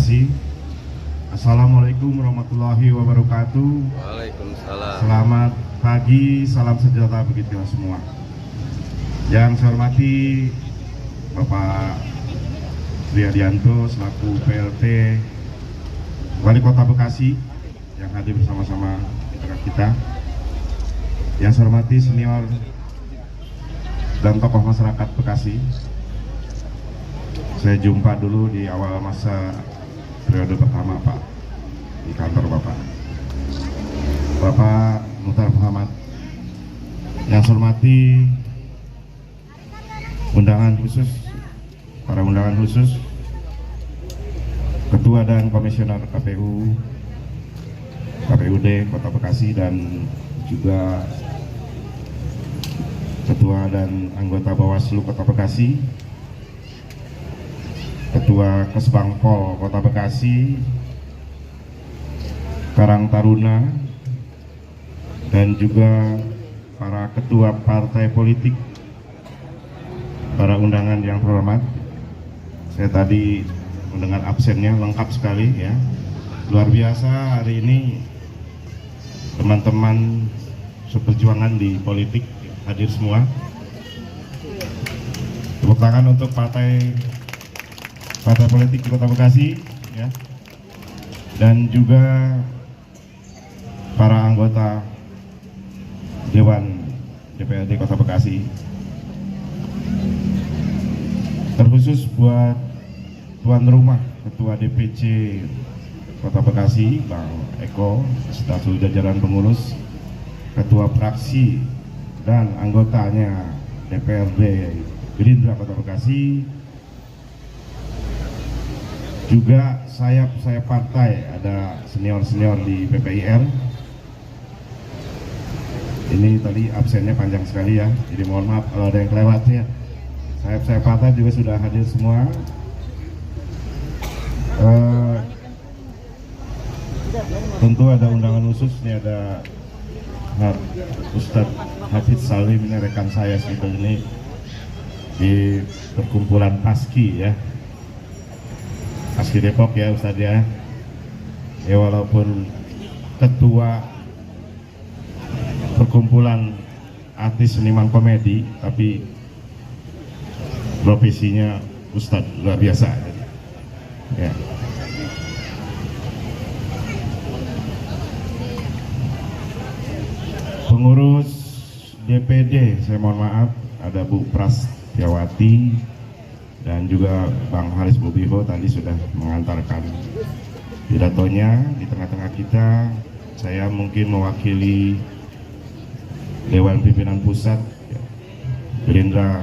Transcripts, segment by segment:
kasih. Assalamualaikum warahmatullahi wabarakatuh. Waalaikumsalam. Selamat pagi, salam sejahtera bagi kita semua. Yang saya hormati Bapak Triadianto selaku PLT Wali Kota Bekasi yang hadir bersama-sama di tengah kita. Yang saya hormati senior dan tokoh masyarakat Bekasi. Saya jumpa dulu di awal masa periode pertama Pak di kantor Bapak Muhtar Muhammad. Yang saya hormati para undangan khusus, Ketua dan Komisioner KPUD Kota Bekasi, dan juga Ketua dan anggota Bawaslu Kota Bekasi, Ketua Kesbangpol Kota Bekasi, Karang Taruna, dan juga para ketua partai politik, para undangan yang terhormat. Saya tadi mendengar absennya lengkap sekali ya, luar biasa hari ini teman-teman seperjuangan di politik hadir semua. Tepuk tangan untuk partai politik di Kota Bekasi ya, dan juga para anggota Dewan DPRD Kota Bekasi. Terkhusus buat tuan rumah Ketua DPC Kota Bekasi Bang Eko serta seluruh jajaran pengurus, Ketua fraksi dan anggotanya DPRD Gerindra Kota Bekasi, juga sayap partai, ada senior di PPIR. Ini tadi absennya panjang sekali ya, jadi mohon maaf kalau ada yang kelewat ya. Sayap partai juga sudah hadir semua. Tentu ada undangan khusus, ini ada Ustadz Hafidz Salim, ini rekan saya sebetulnya ini di perkumpulan Paski ya, Paski Depok ya Ustadz ya. Ya walaupun ketua perkumpulan artis seniman komedi, tapi profesinya Ustadz luar biasa ya. Pengurus DPD, saya mohon maaf, ada Bu Prastyawati dan juga Bang Haris Bubiho tadi sudah mengantarkan pidatonya di tengah-tengah kita. Saya mungkin mewakili Dewan Pimpinan Pusat Gerindra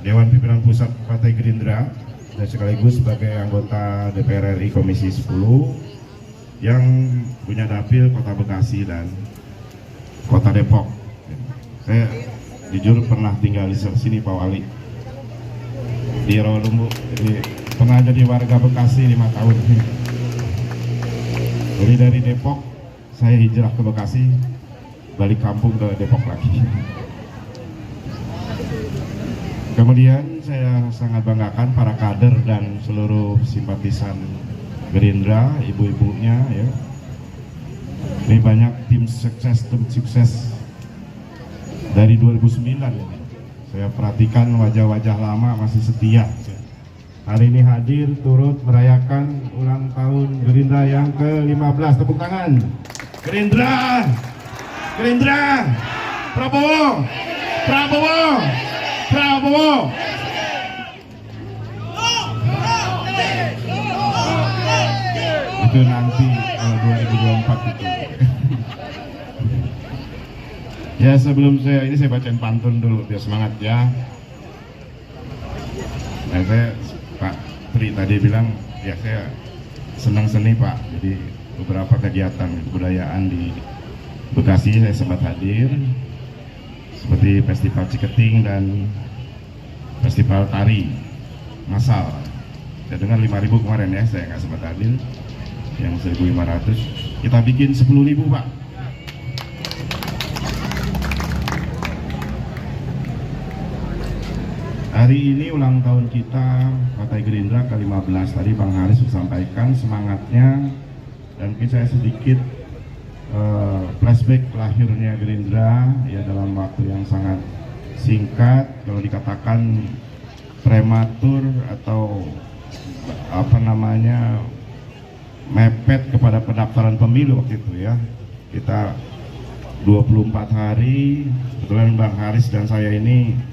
Dewan Pimpinan Pusat Partai Gerindra, dan sekaligus sebagai anggota DPR RI Komisi 10 yang punya dapil Kota Bekasi dan Kota Depok. Saya jujur pernah tinggal di sini Pak Wali, di Rawalumbu, jadi pernah jadi warga Bekasi 5 tahun. Jadi dari Depok saya hijrah ke Bekasi, balik kampung ke Depok lagi. Kemudian saya sangat banggakan para kader dan seluruh simpatisan Gerindra, ibu-ibunya ya. Ini banyak tim sukses dari 2009 ini. Saya perhatikan wajah-wajah lama masih setia. Hari ini hadir turut merayakan ulang tahun Gerindra yang ke-15. Tepuk tangan. Gerindra, Prabowo. Itu nanti 2024 itu. Ya sebelum saya bacain pantun dulu biar semangat ya. Nah, saya Pak Tri tadi bilang ya saya senang seni Pak, jadi beberapa kegiatan kebudayaan di Bekasi saya sempat hadir, seperti Festival Ciketing dan Festival Tari Massal. Saya dengar 5.000 kemarin ya, saya nggak sempat hadir. Yang 1.500 kita bikin 10.000 Pak. Hari ini ulang tahun kita Partai Gerindra ke-15. Tadi Bang Haris sampaikan semangatnya, dan saya sedikit flashback lahirnya Gerindra ya dalam waktu yang sangat singkat. Kalau dikatakan prematur atau mepet kepada pendaftaran pemilu waktu itu ya, kita 24 hari. Kebetulan Bang Haris dan saya ini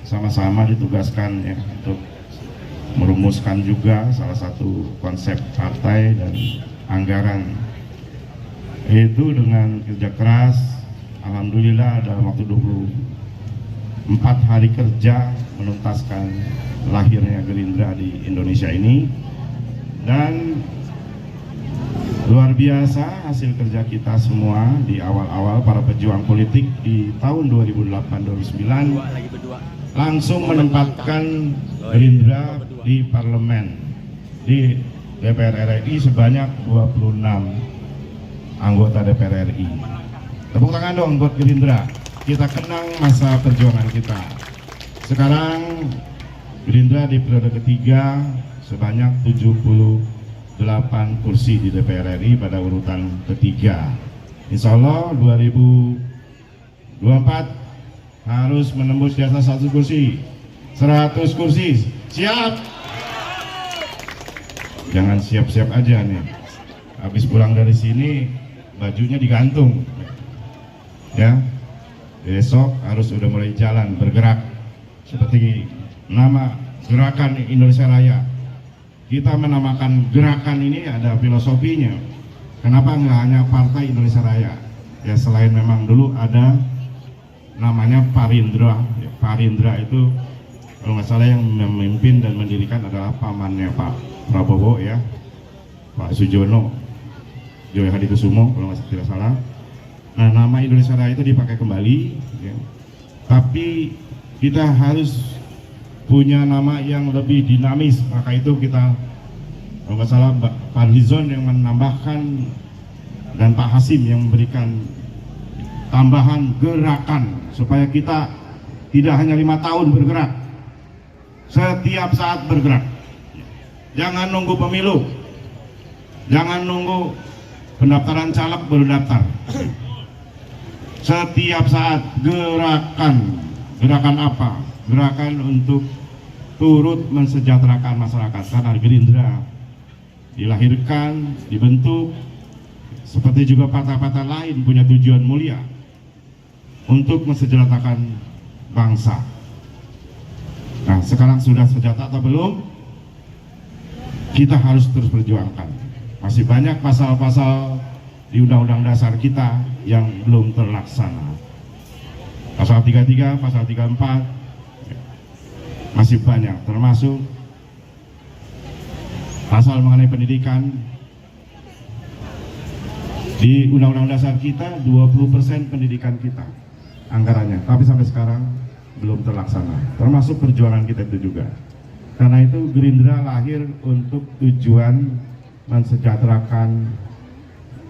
sama-sama ditugaskan ya untuk merumuskan juga salah satu konsep partai dan anggaran. Itu dengan kerja keras, alhamdulillah dalam waktu 24 hari kerja menuntaskan lahirnya Gerindra di Indonesia ini. Dan luar biasa hasil kerja kita semua di awal-awal para pejuang politik di tahun 2008-2009 langsung menempatkan Gerindra di parlemen, di DPR RI sebanyak 26 anggota DPR RI. Tepuk tangan dong buat Gerindra. Kita kenang masa perjuangan kita. Sekarang Gerindra di periode ketiga sebanyak 78 kursi di DPR RI pada urutan ketiga. Insya Allah 2024 harus menembus di atas 100 kursi. Siap? Jangan siap-siap aja nih. Habis pulang dari sini bajunya digantung ya. Besok harus udah mulai jalan, bergerak seperti nama Gerakan Indonesia Raya. Kita menamakan gerakan ini ada filosofinya. Kenapa nggak hanya Partai Indonesia Raya? Ya selain memang dulu ada namanya Parindra. Parindra itu kalau nggak salah yang memimpin dan mendirikan adalah pamannya Pak Prabowo ya, Pak Sujono Joyo Hadikusumo kalau tidak salah. Nah, nama Indonesia Raya itu dipakai kembali ya. Tapi kita harus punya nama yang lebih dinamis, maka itu kita kalau nggak salah Pak Fadlizon yang menambahkan dan Pak Hasim yang memberikan tambahan gerakan supaya kita tidak hanya 5 tahun bergerak, setiap saat bergerak. Jangan nunggu pemilu, jangan nunggu pendaftaran caleg baru daftar. Setiap saat gerakan. Gerakan apa? Gerakan untuk turut mensejahterakan masyarakat. Karena Gerindra dilahirkan, dibentuk seperti juga partai-partai lain punya tujuan mulia untuk mensejahterakan bangsa. Nah, sekarang sudah sejahtera atau belum? Kita harus terus perjuangkan. Masih banyak pasal-pasal di Undang-Undang Dasar kita yang belum terlaksana. Pasal 33, pasal 34 masih banyak, termasuk pasal mengenai pendidikan. Di Undang-Undang Dasar kita 20% pendidikan kita anggarannya, tapi sampai sekarang belum terlaksana, termasuk perjuangan kita itu juga. Karena itu Gerindra lahir untuk tujuan mensejahterakan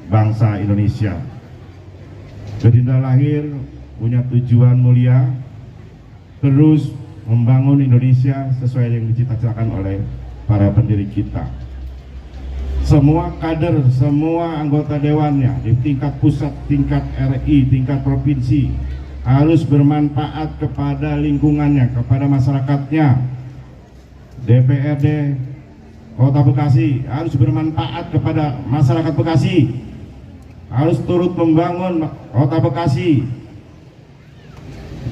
bangsa Indonesia. Gerindra lahir punya tujuan mulia, terus membangun Indonesia sesuai yang dicita-citakan oleh para pendiri kita. Semua kader, semua anggota dewannya di tingkat pusat, tingkat RI, tingkat provinsi harus bermanfaat kepada lingkungannya, kepada masyarakatnya. DPRD Kota Bekasi harus bermanfaat kepada masyarakat Bekasi, harus turut membangun Kota Bekasi.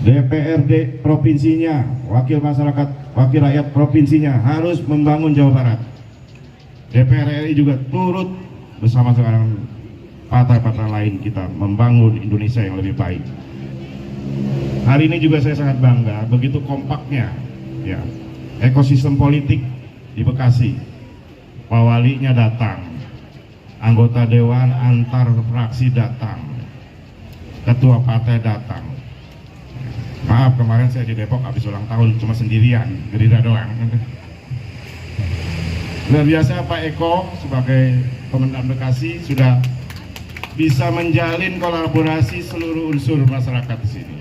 DPRD provinsinya, wakil masyarakat, wakil rakyat provinsinya harus membangun Jawa Barat. DPR RI juga turut bersama sekarang partai-partai lain kita membangun Indonesia yang lebih baik. Hari ini juga saya sangat bangga begitu kompaknya ya ekosistem politik di Bekasi. Pak Walinya datang, anggota dewan antar fraksi datang, ketua partai datang. Maaf kemarin saya di Depok habis ulang tahun cuma sendirian, Gerindra doang. Luar biasa Pak Eko sebagai Komandan Bekasi sudah bisa menjalin kolaborasi seluruh unsur masyarakat di sini.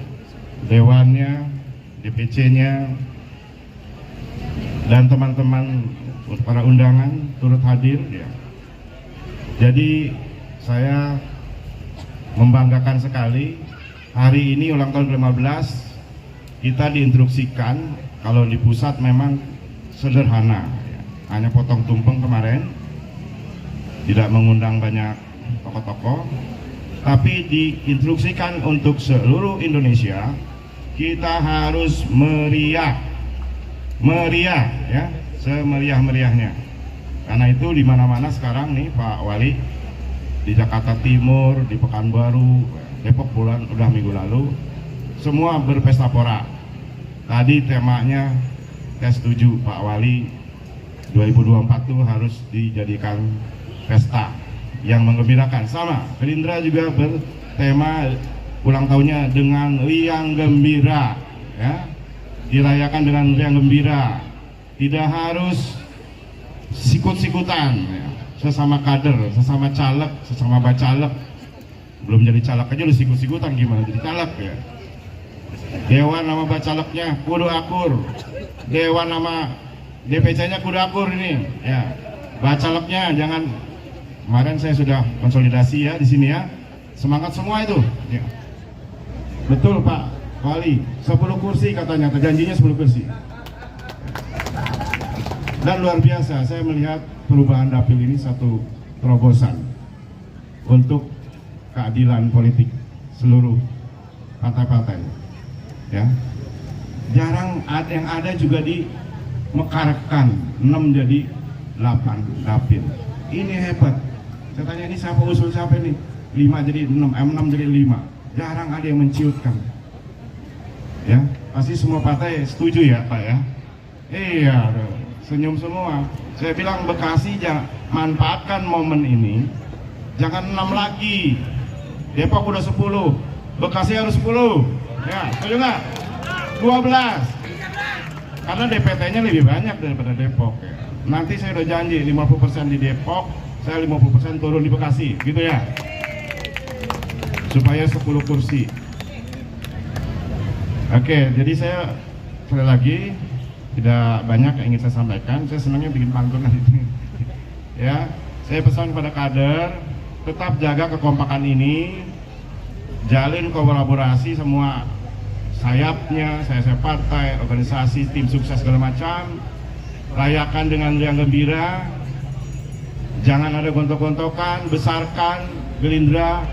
Dewannya, DPC-nya, dan teman-teman para undangan turut hadir ya. Jadi saya membanggakan sekali hari ini ulang tahun ke-15 kita diinstruksikan kalau di pusat memang sederhana ya. Hanya potong tumpeng kemarin, tidak mengundang banyak tokoh-tokoh, tapi diinstruksikan untuk seluruh Indonesia kita harus meriah ya, semeriah-meriahnya. Karena itu di mana-mana sekarang nih Pak Wali, di Jakarta Timur, di Pekanbaru, Depok udah minggu lalu, semua berpesta pora. Tadi temanya saya setuju Pak Wali, 2024 itu harus dijadikan pesta yang menggembirakan. Sama, Gerindra juga bertema ulang tahunnya dengan riang gembira ya. Dirayakan dengan riang gembira, tidak harus sikut-sikutan ya. Sesama kader, sesama caleg, sesama bacalek. Belum jadi caleg aja lu sikut-sikutan, gimana jadi caleg ya. Dewan nama bacaleknya kudu akur, dewan nama DPC-nya kudu akur ini ya. Bacaleknya jangan, kemarin saya sudah konsolidasi ya di sini ya. Semangat semua itu ya. Betul Pak Wali, 10 kursi katanya, janjinya 10 kursi. Dan luar biasa, saya melihat perubahan dapil ini satu terobosan untuk keadilan politik seluruh partai-partai. Ya, jarang ada yang ada juga dimekarkan 6 jadi 8 dapil. Ini hebat. Saya tanya ini siapa usul siapa ini? 5 jadi 6, 6 jadi 5. Jarang ada yang menciutkan. Ya, pasti semua partai setuju ya Pak ya. Iya, senyum semua. Saya bilang Bekasi jangan manfaatkan momen ini. Jangan 6 lagi. Depok udah 10, Bekasi harus 10. Ya, setuju nggak? 12. Karena DPT-nya lebih banyak daripada Depok ya. Nanti saya udah janji 50% di Depok, saya 50% turun di Bekasi, gitu ya. Supaya 10 kursi. Oke, jadi saya sekali lagi tidak banyak yang ingin saya sampaikan. Saya senangnya bikin pantun nanti. Ya, saya pesan pada kader tetap jaga kekompakan ini, jalin kolaborasi semua sayapnya, saya partai, organisasi, tim sukses segala macam, rayakan dengan riang gembira, jangan ada gontok-gontokan, besarkan Gerindra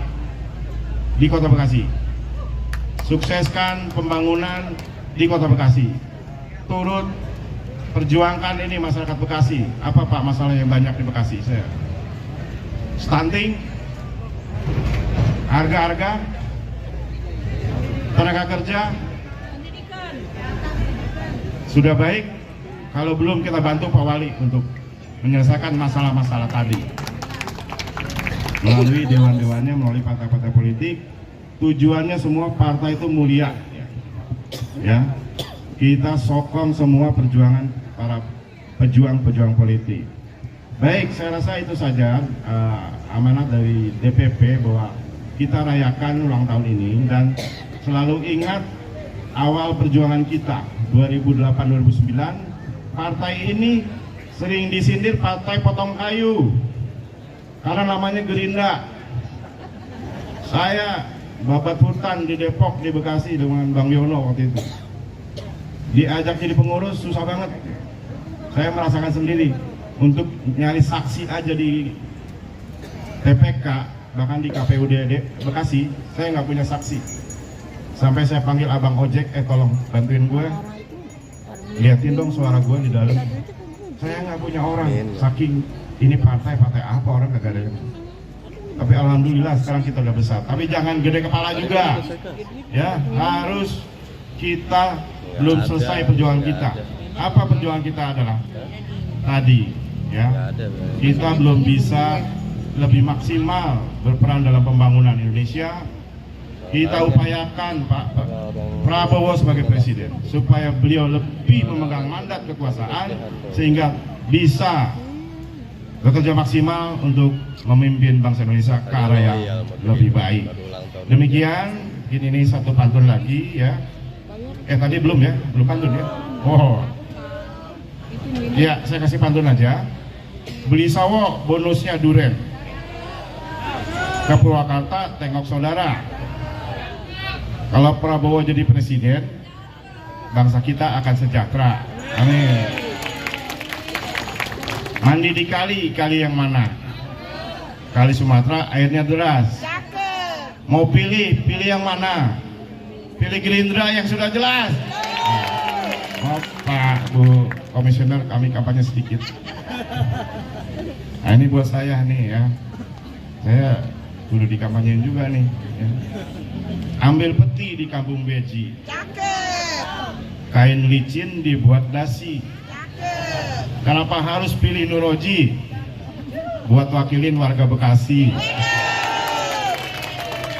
di Kota Bekasi. Sukseskan pembangunan di Kota Bekasi. Turut perjuangkan ini masyarakat Bekasi. Apa Pak masalah yang banyak di Bekasi? Saya stunting, harga-harga, tenaga kerja sudah baik. Kalau belum kita bantu Pak Wali untuk menyelesaikan masalah-masalah tadi melalui dewan-dewannya, melalui partai-partai politik. Tujuannya semua partai itu mulia ya. Kita sokong semua perjuangan para pejuang-pejuang politik. Baik, saya rasa itu saja amanat dari DPP bahwa kita rayakan ulang tahun ini dan selalu ingat awal perjuangan kita 2008-2009. Partai ini sering disindir partai potong kayu karena namanya Gerindra. Saya babat hutan di Depok, di Bekasi dengan Bang Yono waktu itu. Diajak jadi pengurus susah banget. Saya merasakan sendiri untuk nyari saksi aja di TPK, bahkan di KPUD Bekasi, saya nggak punya saksi. Sampai saya panggil abang ojek, tolong bantuin gue, liatin dong suara gue di dalam. Saya nggak punya orang, saking ini partai apa orang kagak ada yang. Tapi alhamdulillah sekarang kita udah besar. Tapi jangan gede kepala juga. Ya, harus kita belum selesai perjuangan kita. Apa perjuangan kita adalah tadi ya. Kita belum bisa lebih maksimal berperan dalam pembangunan Indonesia. Kita upayakan Pak Prabowo sebagai presiden supaya beliau lebih memegang mandat kekuasaan sehingga bisa bekerja maksimal untuk memimpin bangsa Indonesia ke arah yang lebih baik. Demikian, ini satu pantun lagi ya. Tadi belum ya, belum pantun ya. Oh, Ya, saya kasih pantun aja. Beli sawo, bonusnya duren. Ke Purwakarta, tengok saudara. Kalau Prabowo jadi presiden, bangsa kita akan sejahtera. Amin. Mandi di kali yang mana? Kali Sumatera, airnya deras. Mau pilih yang mana? Pilih Gerindra yang sudah jelas. Oh, Pak, Bu Komisioner, kami kampanye sedikit. Nah, ini buat saya nih ya. Saya dulu dikampanyein juga nih ya. Ambil peti di Kampung Beji. Kain licin dibuat dasi. Kenapa harus pilih Nuroji buat wakilin warga Bekasi?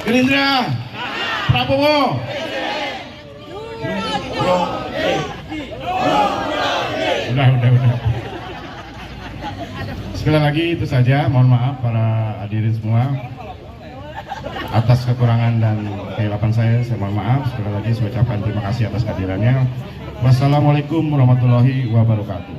Gerindra, Prabowo. Udah. Sekali lagi itu saja, mohon maaf para hadirin semua atas kekurangan dan kehilapan saya mohon maaf. Sekali lagi saya ucapkan terima kasih atas kehadirannya. Wassalamualaikum warahmatullahi wabarakatuh.